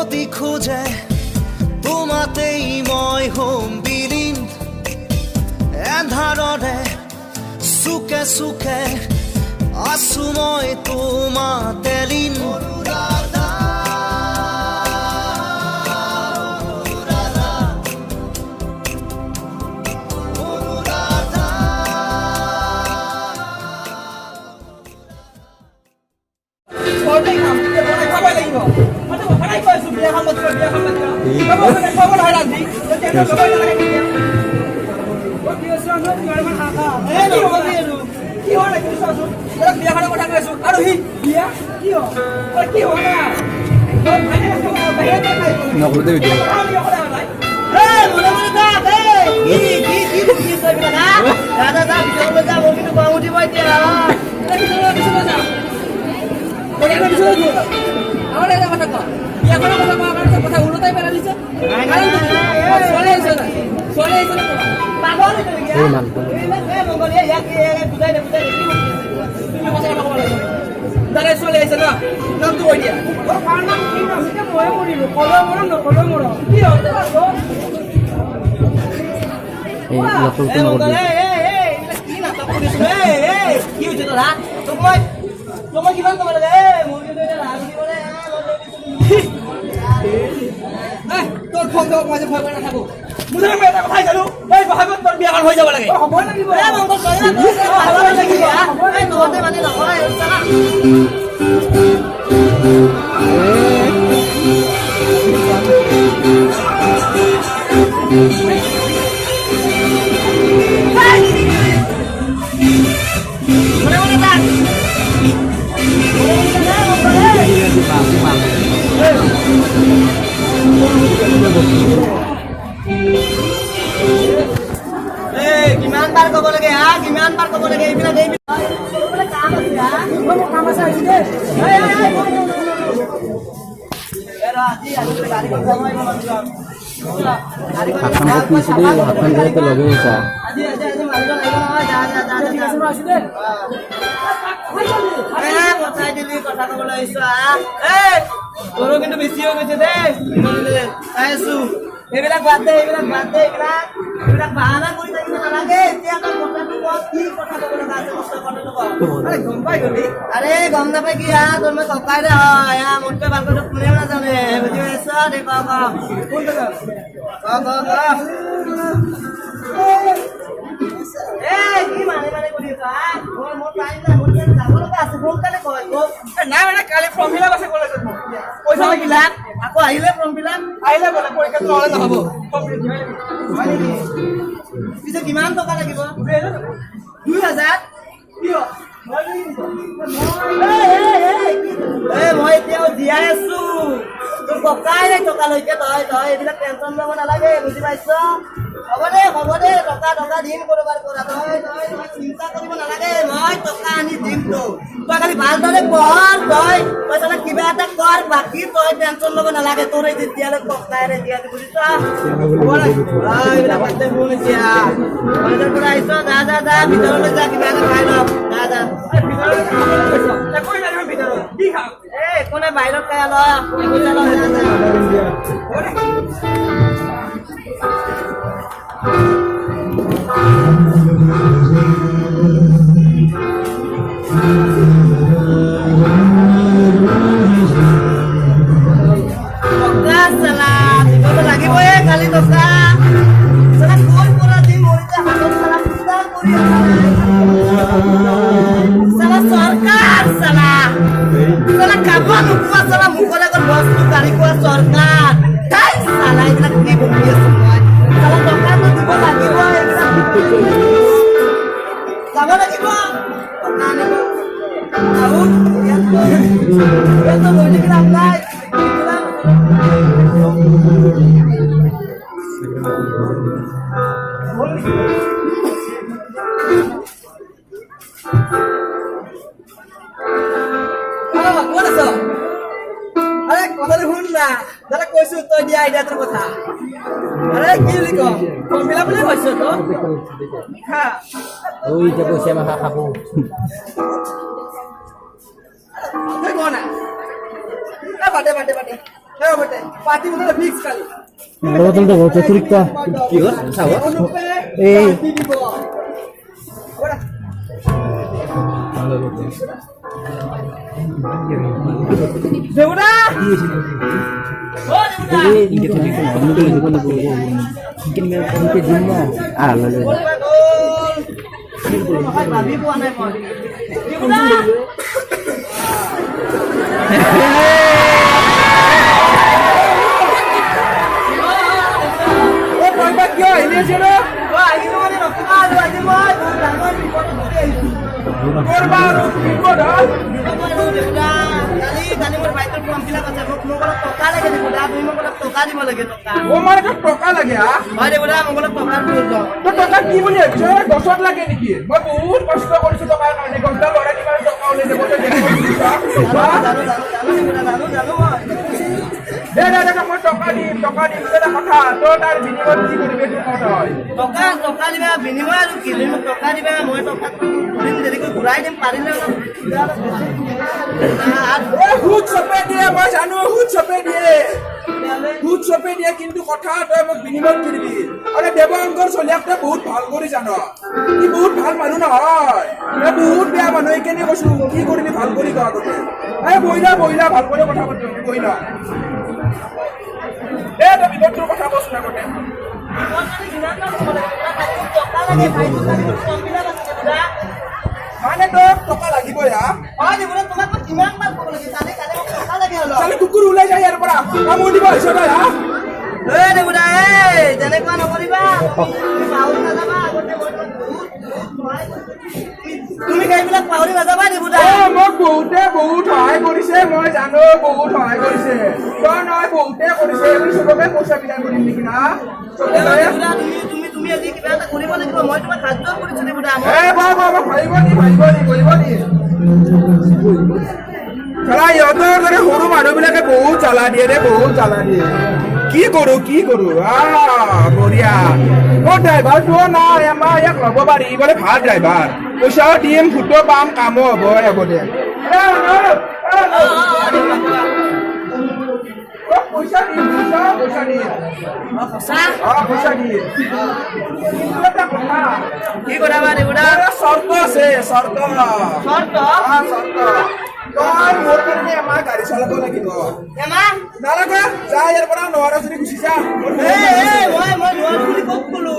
যদি খোঁজে তোমাতেই মই হোম বিলীন এন্ধাৰৰে চুকে চুকে আছো মই তোমাতে লীন কিন্তু বেছি হৈ গৈছে দেই চাই আছো এইবিলাক বাদ দে এইবিলাক বাহানা কৰি থাকিব নালাগে এতিয়া কি কথা ক'ব লগা আছে গম পাই গলি আৰে গম নাপাই কি তোৰ মই ককাই দে হয় মোতকৈ ভালকৈ কোনেও নাজানে বুজি পাইছ দে কি মানে কৰি মোৰ টাইম নাই মোৰ যাব লগা আছে সোনকালে কয় নাই মানে কালি ফৰ্ম ফিলাপ আছে কলেজত পইচা লাগিলা আকৌ আহিলে ফৰ্ম ফিলাপ আহিলে বোলে পৰীক্ষা নহ'লে নহ'ব পিছে কিমান টকা লাগিব 2000 কিয় মই এতিয়াও জীয়াই আছো তোৰ ককাই নাই টকালৈকে তই এইবিলাক টেনচন ল'ব নালাগে বুজি পাইছ হ'ব দে টকা দিম কৰোবাৰ কৰা তই চিন্তা কৰিব নালাগে মই টকা আনি দিম তই খালি ভালদৰে পঢ় তই তাতে কিবা এটা কৰ বাকী তই টেনচন ল'ব নালাগে তোৰ এই যেতিয়ালৈ ককাইৰে দিয়া বুজিছ এইবিলাক বাদে শুন এতিয়া কলেজৰ পৰা আহিছ যা ভিতৰলৈ যা কিবা এটা খাই ল যা একো নাই বাহিৰত খাই ল লাগিবই কালি টকা কৈ পৰা দি মৰিছে হাতত চৰকাৰ খাব নোপোৱা মুখত আগত বস্তু গাড়ী কোৱা চৰকাৰ এইবিলাক কি বহি আছো মই টকাটো দিব লাগিব যাব লাগিব টকা আনিব লাভ নাই কথাটো শুন না দাদা কৈছো তই দিয়া আইডিয়াটোৰ কথা আৰে কি বুলি কম ফৰ্ম ফিলাপ বুলি কৈছ তো ওই যে কৈছে মাথা খাবো বাদে পার্টি মধ্যে ফিক্স খালি বদলটা বহুত অতিরিক্ত কি হল চাব এই দেউরা ও দেউরা ভাবি পোৱা নাই মই দেউৰা কিয় আহিলি আছে ৰ আহিলো মানে ৰখা আৰু আজি মই বহুত ডাঙৰ বিপদত পৰি আহিছো কৰবা আৰু বিপদ হ'ল কালি মোৰ বাইকৰ ফৰ্ম ফিল আপ আছে মোক অলপ টকা লাগে দেউতা তুমি মোক অলপ টকা দিব লাগে টকা অ মানে তোক টকা লাগে হা হয় দেউতা মোক অলপ টকাৰ প্ৰয়োজন তোৰ টকা কি বুলি ভাবিছ গছত লাগে নেকি মই বহুত কষ্ট কৰিছো টকাৰ কাৰণে গছডাল লৰাই কিমান টকা ওলাই যাব তই দেখিব জানো মই দে মই টকা দিম এটা কথা তই তাৰ বিনিময়ত কি কৰিবি তোৰ কথা হয় টকা দিবা বিনিময় আৰু কি দিম টকা দিবা মই টকা দিম দেৰিকৈ ঘূৰাই দিম পাৰিলে সুদ চপে দিয়ে মই জানো সুদ চপে দিয়ে কিন্তু কথা তই মোক বিনিময় কৰিবি আৰু দেৱাংকৰ চলিয়াক তই বহুত ভাল কৰি জান ই বহুত ভাল মানুহ নহয় তই বহুত বেয়া মানুহ এইকাৰণে কৈছো কি কৰিবি ভাল কৰি ক আগতে বহিলা ভাল কৰি কথা পাতি বহিলা তই বিপদটোৰ কথা কৈছো আগতে মানে তোক টকা লাগিবই হা চালে কুকুৰ ওলাই যায় ইয়াৰ পৰা কামোৰ দিব আহিছ তই হা তেনেকুৱা নকৰিবা তুমি সেইবিলাক পাহৰি নাযাবা দেবুদা মোক বহুতে বহুত সহায় কৰিছে মই জানো বহুত সহায় কৰিছে তই নহয় বহুতে কৰিছে আমি চবকে পইচা বিলাই কৰিম নেকি না তুমি আজি কিবা এটা কৰিব লাগিব মই তোমাক সাহায্য কৰিছো দেবুদা ভাবিব নি চালা ইহঁতৰ দৰে সৰু মানুহবিলাকে বহুত জ্বালা দিয়ে কি কৰো বঢ়িয়া মোৰ ড্ৰাইভাৰটো নাই আমাৰ ইয়াক ল'ব পাৰি বোলে ভাল ড্ৰাইভাৰ পইচাও দিম ফুটো পাম কামো হ'ব আগতে পইচা দিম কি কৰাবা দেবুদা চৰ্ত আছে চৰ্ত তই মোৰ কাৰণে আমাৰ গাড়ী চলাব লাগিব নালাগে যা ইয়াৰ পৰা নোৱাৰা যদি গুচি যা মই নোৱাৰো বুলি ক'ত ক'লো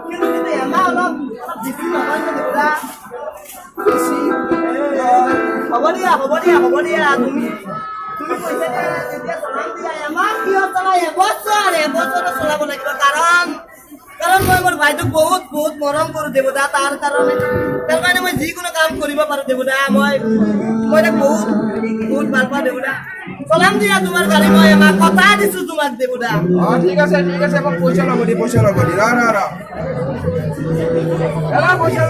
কিন্তু এমাহ অলপ বেছি নহয় দেবুদা হ'ব দিয়া তুমি কৈছা যেতিয়া চলাম দিয়া এমাহ কিয় চলাই এবছৰ চলাব লাগিব কাৰণ মই মোৰ ভাইটোক বহুত মৰম কৰো দেবুদা তাৰ কাৰণে মই যিকোনো কাম কৰিব পাৰো দেবুদা মই তাক বহুত ভাল পাওঁ দেবুদা চলাম দিয়া তোমাৰ গাড়ী মই এমাহ কথা দিছো তোমাক দেবুদা ঠিক আছে মোক পইচা ল'ব দি পইচা ল'ব দি পইচা ল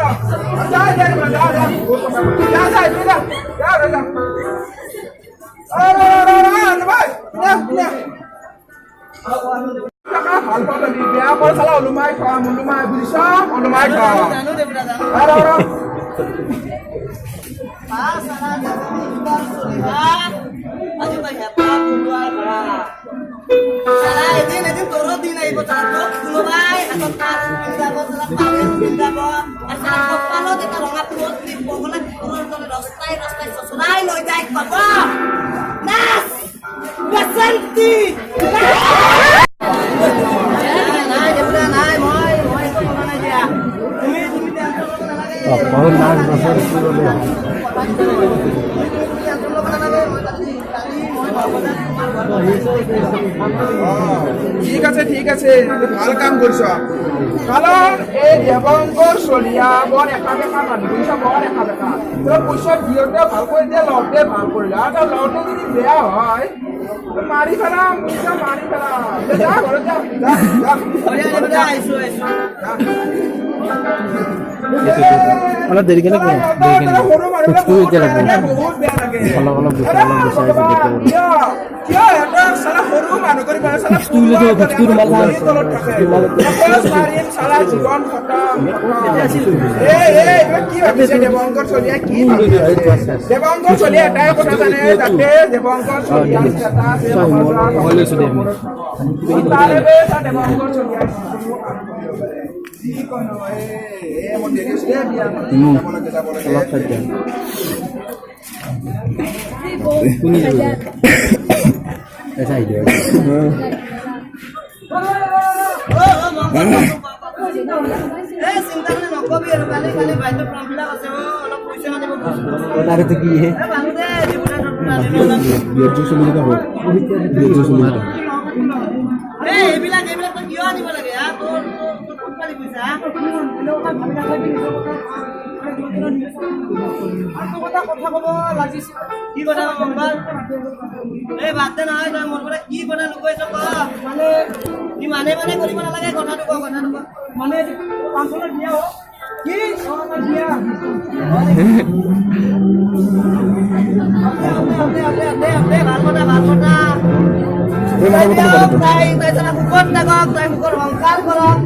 ভাল পাবি বেয়া কৰ চালা ওলোমাই বুজিছ ওলোমাই জানো দেবুদা জানো আজি তই হেঁপাহ পলোৱাৰ পৰা চালা এদিন তোৰো দিন আহিব কোনোবাই হাতত কাজ পিন্ধাব পিন্ধাব আৰু চালা কপালত এটা ৰঙা ফুলত দিব গ'লে ৰাস্তাই চচৰাই লৈ যায় পাব নাচ বসন্তি নাই দেবুদা নাই মই একো মনা নাই দিয়া তুমি টেনচন ল'ব নালাগে বহুত নাচ বছৰ ঠিক আছে ভাল কাম কৰিছ কাৰণ এই দেৱংকৰ চলিয়া বৰ একা বেকা মানুহ বুজিছ বৰ একা বেকা তই পইচা দিওঁতে ভালকৈ দিয়ে লওঁতে ভাল কৰিলে আৰু তই লওঁতে যদি বেয়া হয় মাৰি পেলাম পইচা মাৰি পেলাম যা ঘৰত যা অলপ দেৰিকে সৰু মানুহবিলাক বহুত বেয়া লাগে অলপ কিয় সিহঁতক চালা সৰু মানুহ কৰি পেলাই তলত থাকে মাৰিম চালা জীৱন খতম কি ভাবিছে দেৱংকৰ চলিয়া কি দেৱংকৰ চলিয়া এটাই কথা জানে যাতে দেৱংকৰ চলিয়া দেৱংকৰ চলিয়া কি কয় মই দেখিছোঁ বিয়া অলপ থাকে এটা আইডিয়া এই চিন্তা কৰি নকবি আৰু কালি কালি বাইদেউ ফৰ্ম ফিল আপ আছে অলপ পইচা দিব তাৰে তো কি হে ভাঙো দে এইবিলাক এইবিলাক তই কিয় আনিব লাগে তোৰ ক'ত পালি পইচা কথা ক'ব লাগিছিল কি কথা মংগল এই বাদ দে নহয় তই মোৰ পৰা কি কথা লুকুৱাইছ ক মানে কি মানে কৰিব নালাগে কথাটো ক মানে পাঁচশৰ দিয়া হ কি দিয়া ভাল কথা তাই জানা মুখত থাকক তাই মুখৰ অহংকাৰ কৰক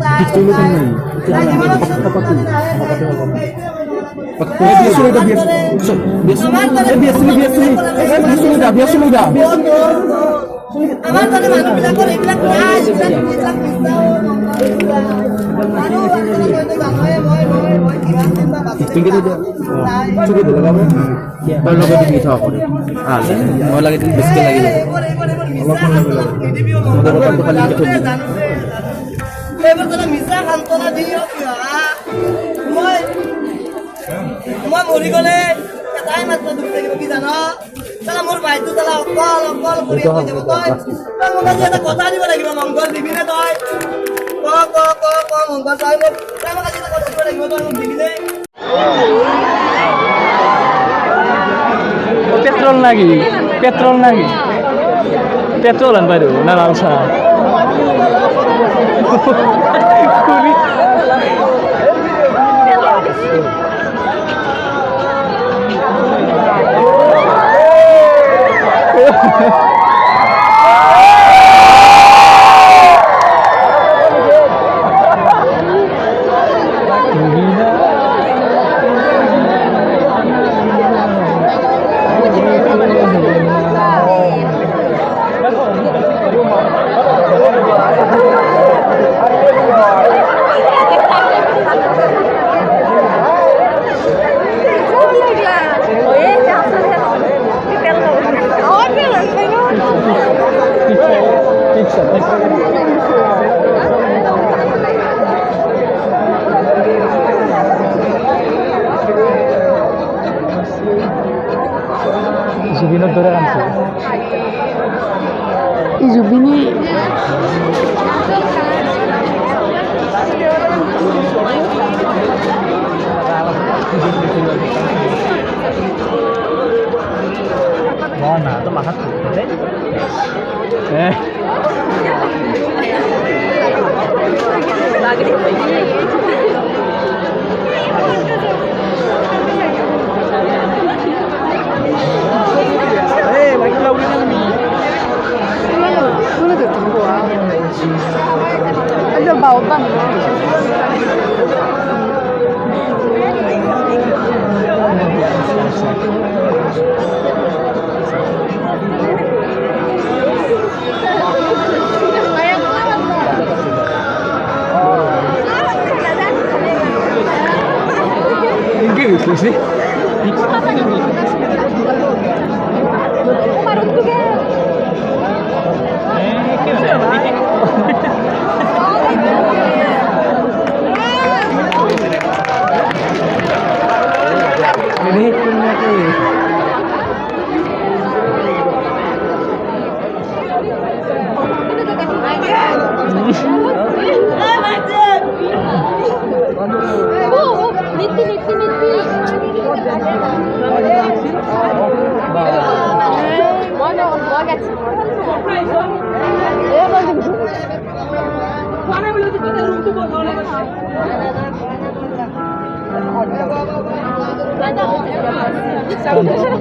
আমাৰ তাতে মানুহবিলাকৰ এইবিলাক মিছা সান্তনা দি মই মৰি গ'লে এটাই মাত্ৰ দুখ থাকিব কি জান তালা মোৰ ভাইটো তালা অকল কৰি যাব তই মোক আজি এটা কথা দিব লাগিব মংগল দিবি নে তই ক মংগল তই মোক আজি এটা কথা দিব লাগিব তই মোক দিবি নে পেট্রোল নাকি পেট্রোল আন পাই না লাল চা জুবিনৰ দৰে কামছে জুবিনী না তো মাথা sih?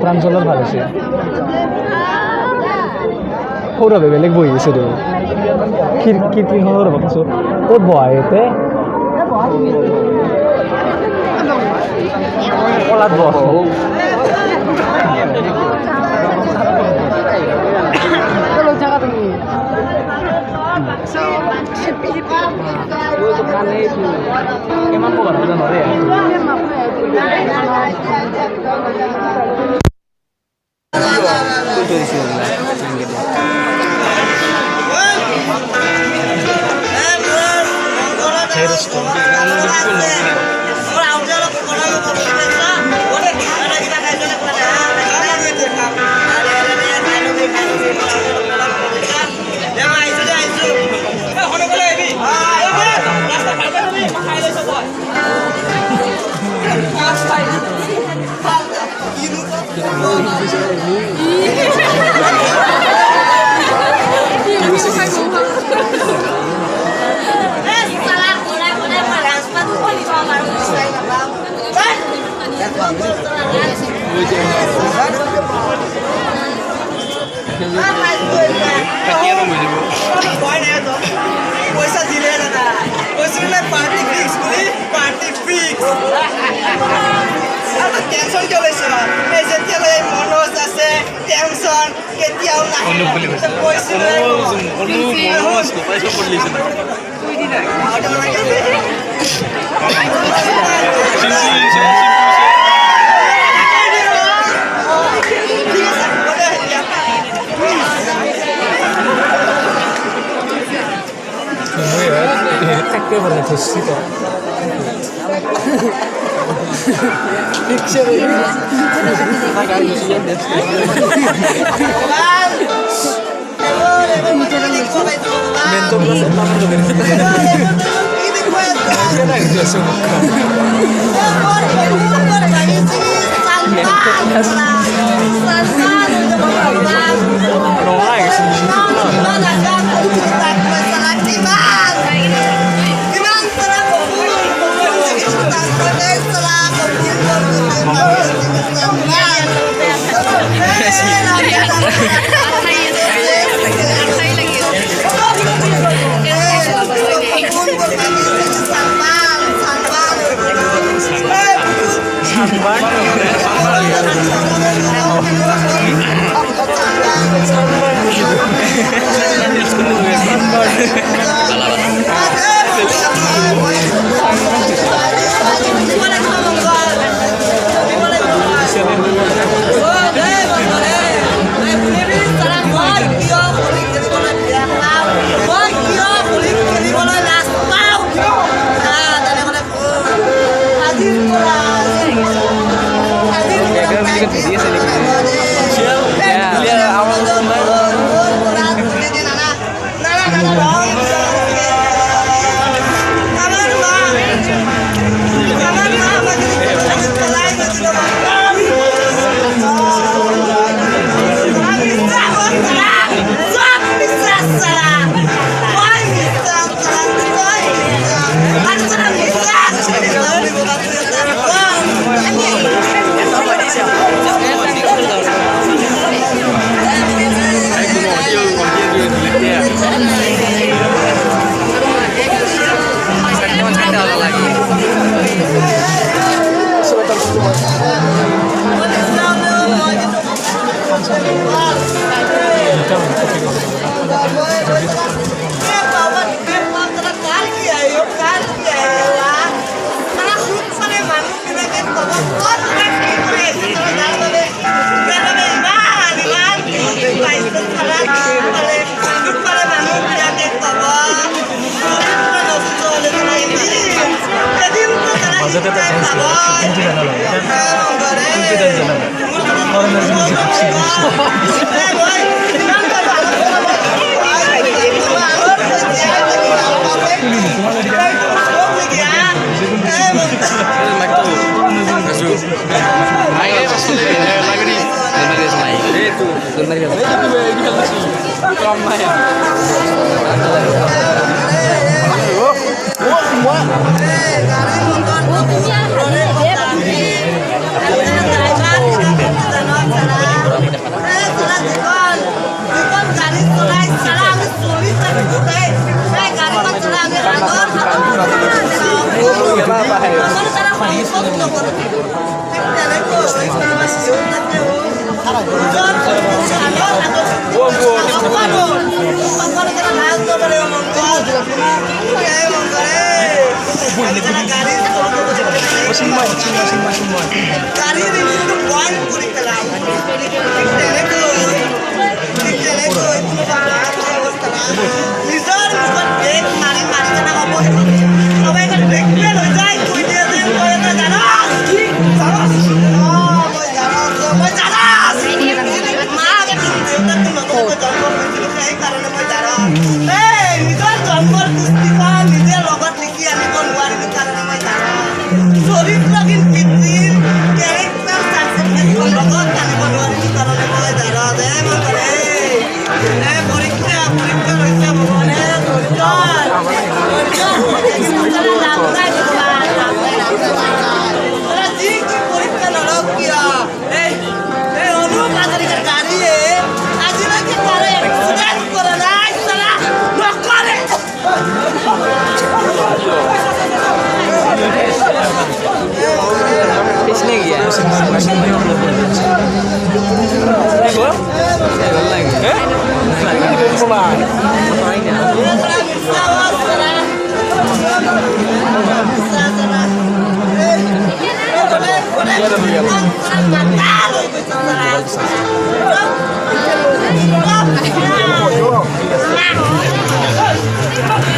প্ৰাঞ্জলৰ ভাল হৈছে সৌৰভে বেলেগ বহি আছে দেখোন খিৰিকী খনৰ বাকছো ক'ত বহাই ইয়াতে কলাত বহ কিমান কলাত নৰে পয়সা দিলে না পয়সা পার্টি ফিক্স করি পার্টি ফিক্স আর টেনশন চলেছে এই যে তেলে মনোজ আছে টেনশন কেতিয়াও নাহে পয়সা পয়সা পড়লিছে না তুই দিনা থাকতে পারে খুশি তো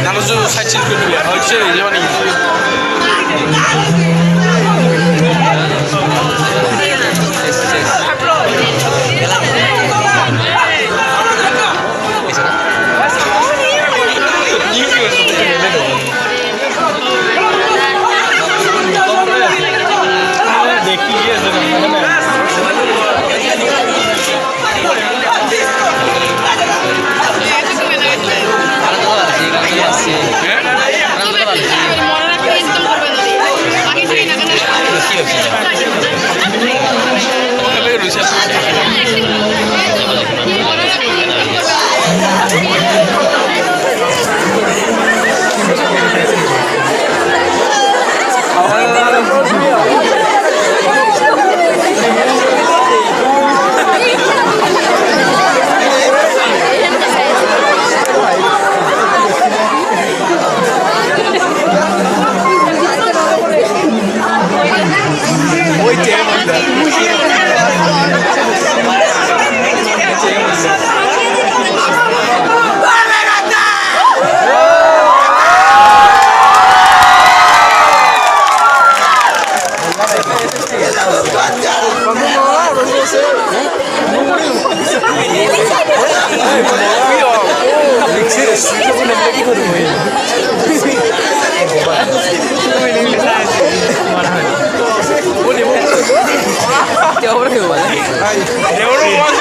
나눠서 살찌는 거야. 어째 이제만이. Ya, ahora que me vale. De oro